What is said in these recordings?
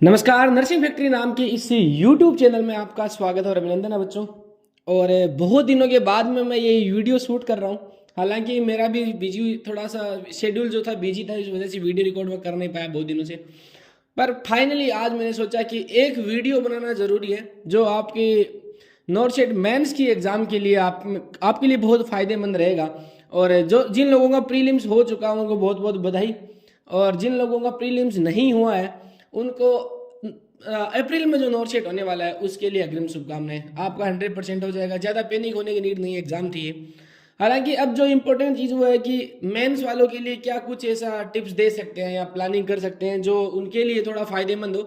नमस्कार। Nursing factory नाम के इस YouTube चैनल में आपका स्वागत और अभिनंदन है बच्चों। और बहुत दिनों के बाद में मैं ये वीडियो शूट कर रहा हूँ। हालांकि मेरा भी बिजी थोड़ा सा शेड्यूल जो था बिजी था, इस वजह से वीडियो रिकॉर्ड में कर नहीं पाया बहुत दिनों से। पर फाइनली आज मैंने सोचा कि एक वीडियो बनाना ज़रूरी है जो आपकी नॉर्थ मेंस की एग्ज़ाम के लिए आपके लिए बहुत फ़ायदेमंद रहेगा। और जो जिन लोगों का प्रीलिम्स हो चुका है उनको बहुत बहुत बधाई, और जिन लोगों का प्रीलिम्स नहीं हुआ है उनको अप्रैल में जो नॉर्थ शेट होने वाला है उसके लिए अग्रिम शुभकामनाएं। आपका 100% हो जाएगा, ज़्यादा पैनिक होने की नीड नहीं है, एग्जाम थी ये। हालांकि अब जो इम्पोर्टेंट चीज़ वो है कि मेंस वालों के लिए क्या कुछ ऐसा टिप्स दे सकते हैं या प्लानिंग कर सकते हैं जो उनके लिए थोड़ा फ़ायदेमंद हो।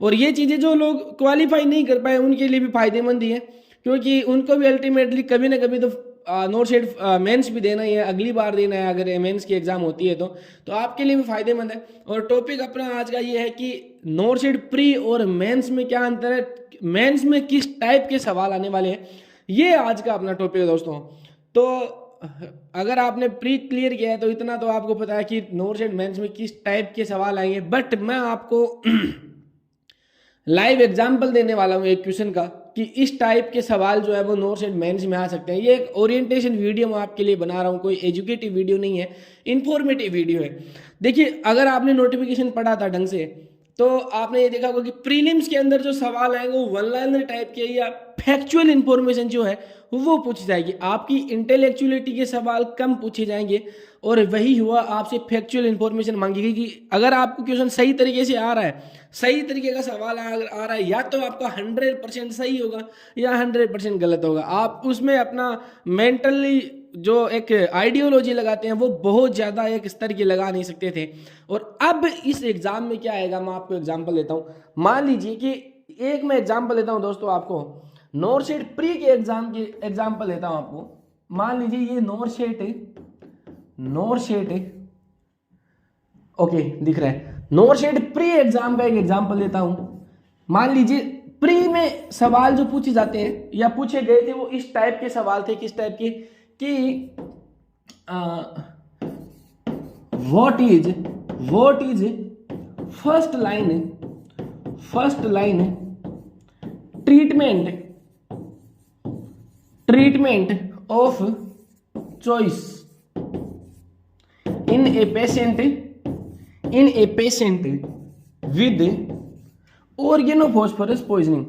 और ये चीज़ें जो लोग क्वालिफाई नहीं कर पाए उनके लिए भी फ़ायदेमंद ही है, क्योंकि उनको भी अल्टीमेटली कभी ना कभी तो नोट शेड मेंस भी देना ही है, अगली बार देना है अगर मेंस की एग्ज़ाम होती है तो आपके लिए भी फ़ायदेमंद है। और टॉपिक अपना आज का ये है कि नोट शेड प्री और मेंस में क्या अंतर है, मेंस में किस टाइप के सवाल आने वाले हैं, ये आज का अपना टॉपिक है दोस्तों। तो अगर आपने प्री क्लियर किया है तो इतना तो आपको पता है कि नोट शेड मेंस में किस टाइप के सवाल आएंगे। बट मैं आपको लाइव एग्जाम्पल देने वाला हूँ एक क्वेश्चन का कि इस टाइप के सवाल जो है वो नोट्स एंड मेंस में आ सकते हैं। ये एक ओरिएंटेशन वीडियो मैं आपके लिए बना रहा हूँ, कोई एजुकेटिव वीडियो नहीं है, इन्फॉर्मेटिव वीडियो है। देखिए, अगर आपने नोटिफिकेशन पढ़ा था ढंग से तो आपने ये देखा होगा कि प्रीलिम्स के अंदर जो सवाल आएंगे वो वन लाइनर टाइप के या फैक्चुअल इन्फॉर्मेशन जो है वो पूछी जाएगी। आपकी इंटेलेक्चुअलिटी के सवाल कम पूछे जाएंगे और वही हुआ, आपसे फैक्चुअल इन्फॉर्मेशन मांगी गई कि अगर आपको क्वेश्चन सही तरीके से आ रहा है, सही तरीके का सवाल अगर आ रहा है, या तो आपका 100% सही होगा या 100% गलत होगा। आप उसमें अपना मेंटली जो एक आइडियोलॉजी लगाते हैं वो बहुत ज़्यादा एक स्तर की लगा नहीं सकते थे। और अब इस एग्ज़ाम में क्या आएगा, मैं आपको एग्जाम्पल देता हूँ। मान लीजिए कि एक मैं एग्जाम्पल देता हूँ दोस्तों, आपको नॉर्थ शेड प्री के एग्जाम की एग्जाम्पल देता हूँ आपको। मान लीजिए ये नॉर्थ शेड ओके दिख रहा है, नॉर्थ शेड प्री एग्जाम का एक एग्जाम्पल देता हूँ। मान लीजिए प्री में सवाल जो पूछे जाते हैं या पूछे गए थे वो इस टाइप के सवाल थे। किस टाइप के कि what is first line treatment of choice in A patient with organophosphorus poisoning.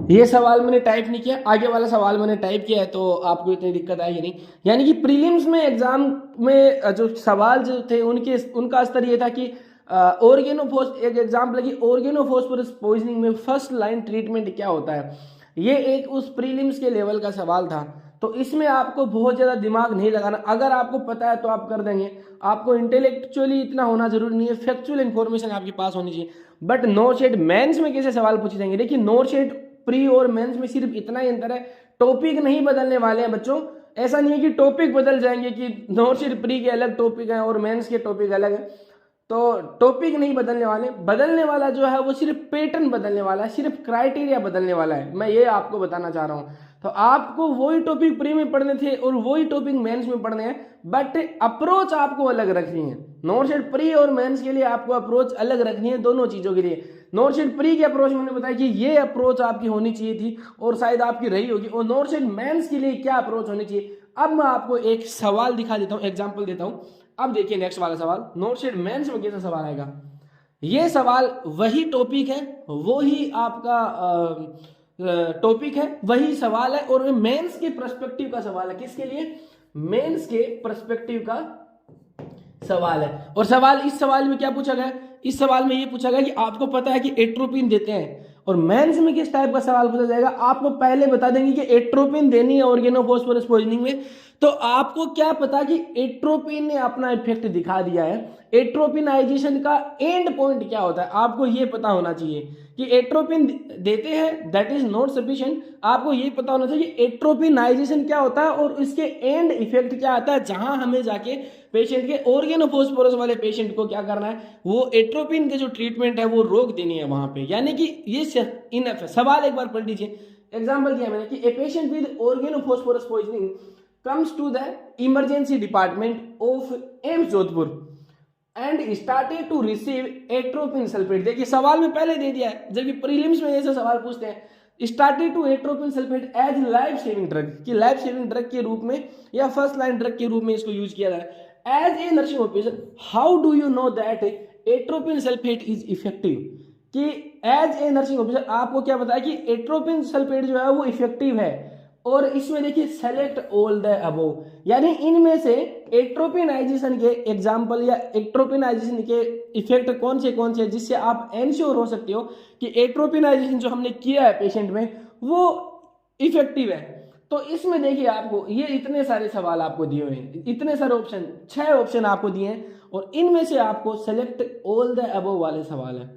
ये सवाल मैंने टाइप नहीं किया, आगे वाला सवाल मैंने टाइप किया है तो आपको इतनी दिक्कत आएगी नहीं। यानी कि प्रीलिम्स में एग्जाम में जो सवाल जो थे उनका स्तर ये था कि एक एग्जाम्पल है कि ऑर्गेनोफॉस्फोरस पॉइजनिंग में फर्स्ट लाइन ट्रीटमेंट क्या होता है। ये एक उस प्रीलिम्स के लेवल का सवाल था। तो इसमें आपको बहुत ज़्यादा दिमाग नहीं लगाना, अगर आपको पता है तो आप कर देंगे। आपको इंटेलेक्चुअली इतना होना जरूरी नहीं है, फैक्चुअल इन्फॉर्मेशन आपके पास होनी चाहिए। बट नॉर्थ शेड मेंस में कैसे सवाल पूछे जाएंगे, देखिए नॉर्थ शेड प्री और मेंस में सिर्फ इतना ही अंतर है, टॉपिक नहीं बदलने वाले हैं बच्चों। ऐसा नहीं है कि टॉपिक बदल जाएंगे कि नॉर्थ शेड प्री के अलग टॉपिक हैं और मेंस के टॉपिक अलग है। तो टॉपिक नहीं बदलने वाले, बदलने वाला जो है वो सिर्फ पैटर्न बदलने वाला है, सिर्फ क्राइटेरिया बदलने वाला है। मैं ये आपको बताना चाह रहा हूँ। तो आपको वही टॉपिक प्री में पढ़ने थे और वही टॉपिक मेंस में पढ़ने हैं, बट अप्रोच आपको अलग रखनी है। नॉर्थ शेड प्री और मेंस के लिए आपको अप्रोच अलग रखनी है, दोनों चीज़ों के लिए। नॉर्थ शेड प्री की अप्रोच मैंने बताया कि ये अप्रोच आपकी होनी चाहिए थी और शायद आपकी रही होगी, और नॉर्थ शेड मेंस के लिए क्या अप्रोच होनी चाहिए। अब मैं आपको एक सवाल दिखा देता हूँ, एग्जाम्पल देता हूँ। अब देखिए नेक्स्ट वाला सवाल, नॉर्थ शेड मेंस में कैसा सवाल आएगा। ये सवाल वही टॉपिक है, वही आपका टॉपिक है, वही सवाल है, और मेंस के पर्सपेक्टिव का सवाल है। किसके लिए, मेंस के पर्सपेक्टिव का सवाल है। और इस सवाल में क्या पूछा गया, इस सवाल में ये पूछा गया कि आपको पता है कि एट्रोपिन देते हैं, और मेंस में किस टाइप का सवाल पूछा जाएगा। आपको पहले बता देंगे कि एट्रोपिन देनी है ऑर्गेनोफॉस्फोरस पॉइजनिंग में, तो आपको क्या पता कि एट्रोपिन ने अपना इफेक्ट दिखा दिया है। एट्रोपिनाइजेशन का एंड पॉइंट क्या होता है आपको ये पता होना चाहिए कि एट्रोपिन देते हैं दैट इज नॉट सफिशिएंट। आपको ये पता होना चाहिए कि एट्रोपिनाइजेशन क्या होता है और इसके एंड इफेक्ट क्या आता है, जहां हमें जाके पेशेंट के ऑर्गेनोफॉस्फोरस वाले पेशेंट को क्या करना है, वो एट्रोपिन के जो ट्रीटमेंट है वो रोक देनी है वहां पे। यानी कि ये इनफ है। सवाल एक बार पढ़ लीजिए, एग्जाम्पल दिया मैंने कि a patient with organophosphorus poisoning comes to the emergency department of AIIMS Jodhpur and started to receive atropine sulphate. देखिए सवाल में पहले दे दिया है, जबकि प्रीलिम्स में ऐसे सवाल पूछते हैं started to atropine sulphate as life saving drug, कि लाइफ सेविंग ड्रग के रूप में या फर्स्ट लाइन ड्रग के रूप में इसको यूज किया जाए। As a nursing officer how do you know that atropine sulphate is effective, कि एज ए नर्सिंग ऑफिसर आपको क्या पता है कि एट्रोपिन सल्फेट जो है वो इफेक्टिव है। और इसमें देखिए सेलेक्ट ऑल द अबोव, यानी इनमें से एट्रोपिनाइजेशन के एग्जाम्पल या एट्रोपिनाइजेशन के इफेक्ट कौन से जिससे आप एंश्योर हो सकते हो कि एट्रोपिनाइजेशन जो हमने किया है पेशेंट में वो इफेक्टिव है। तो इसमें देखिए आपको ये इतने सारे सवाल आपको दिए हुए हैं, इतने सारे ऑप्शन, 6 ऑप्शन आपको दिए हैं और इनमें से आपको सेलेक्ट ऑल द अबोव वाले सवाल है।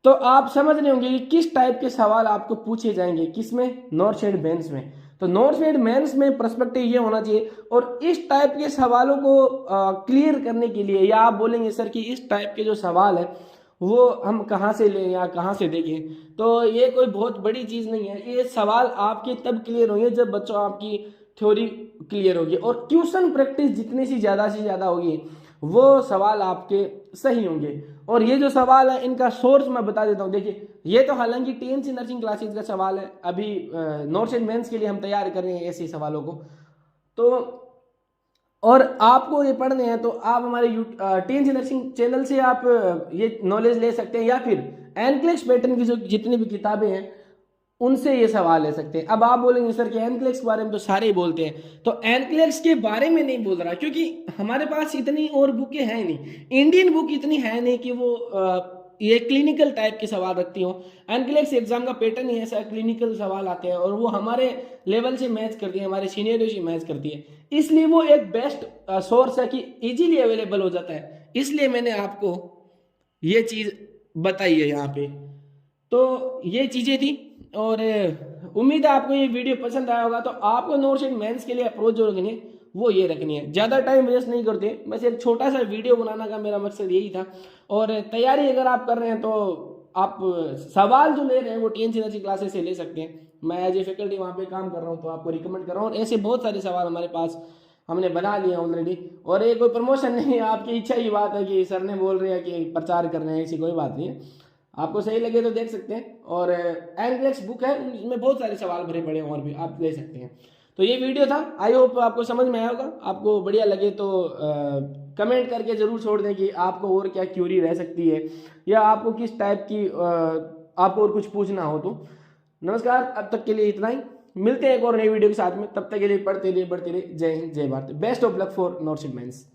तो आप समझ रहे होंगे कि किस टाइप के सवाल आपको पूछे जाएंगे, किसमें, नॉर्थ साइड मेंस में। तो नॉर्थ साइड मेंस में पर्सपेक्टिव ये होना चाहिए। और इस टाइप के सवालों को क्लियर करने के लिए, या आप बोलेंगे सर कि इस टाइप के जो सवाल है वो हम कहाँ से लें या कहाँ से देखें, तो ये कोई बहुत बड़ी चीज़ नहीं है। ये सवाल आपके तब क्लियर होंगे जब बच्चों आपकी थ्योरी क्लियर होगी और ट्यूशन प्रैक्टिस जितनी सी ज़्यादा होगी वो सवाल आपके सही होंगे। और ये जो सवाल है इनका सोर्स मैं बता देता हूँ। देखिए ये तो हालांकि टीएनसी नर्सिंग क्लासेज का सवाल है, अभी नॉर्थ साइड मेंस के लिए हम तैयार कर रहे हैं ऐसे सवालों को। तो और आपको ये पढ़ने हैं तो आप हमारे टीएनसी नर्सिंग चैनल से आप ये नॉलेज ले सकते हैं, या फिर एनक्लेक्स पैटर्न की जो जितनी भी किताबें हैं उनसे ये सवाल ले सकते हैं। अब आप बोलेंगे सर कि एनक्लेक्स के बारे में तो सारे ही बोलते हैं, तो एनक्लेक्स के बारे में नहीं बोल रहा क्योंकि हमारे पास इतनी और बुकें हैं नहीं, इंडियन बुक इतनी है नहीं कि वो ये क्लिनिकल टाइप के सवाल रखती हो। एनक्लेक्स एग्जाम का पैटर्न ही ऐसा, क्लिनिकल सवाल आते हैं और वो हमारे लेवल से मैच करती है, हमारे सीनियर से मैच करती है, इसलिए वो एक बेस्ट सोर्स है कि इजीली अवेलेबल हो जाता है। इसलिए मैंने आपको ये चीज़ बताई है यहाँ पे। तो ये चीज़ें थी और उम्मीद है आपको ये वीडियो पसंद आया होगा। तो आपको नॉर्थ साइड मेंस के लिए अप्रोच जो रखनी है वो ये रखनी है, ज़्यादा टाइम वेस्ट नहीं करते, बस एक छोटा सा वीडियो बनाना का मेरा मकसद यही था। और तैयारी अगर आप कर रहे हैं तो आप सवाल जो ले रहे हैं वो टीएनसी नर्सिंग क्लासेस से ले सकते हैं। मैं एज ए फैकल्टी वहाँ पे काम कर रहा हूँ तो आपको रिकमेंड कर रहा हूँ। और ऐसे बहुत सारे सवाल हमारे पास हमने बना लिए ऑलरेडी, और ये कोई प्रमोशन नहीं है, आपकी इच्छा की बात है कि सर ने बोल रहे हैं कि प्रचार कर रहे हैं, ऐसी कोई बात नहीं है। आपको सही लगे तो देख सकते हैं। और एनक्लेक्स बुक है उसमें बहुत सारे सवाल भरे पड़े हैं और भी आप ले सकते हैं। तो ये वीडियो था, आई होप आपको समझ में आया होगा। आपको बढ़िया लगे तो कमेंट करके ज़रूर छोड़ दें कि आपको और क्या क्यूरी रह सकती है या आपको किस टाइप की आपको और कुछ पूछना हो तो। नमस्कार, अब तक के लिए इतना ही, मिलते हैं एक और नई वीडियो के साथ में। तब तक के लिए पढ़ते रहिए, बढ़ते रहिए। जय हिंद, जय Bharat. Best of luck for north side mains.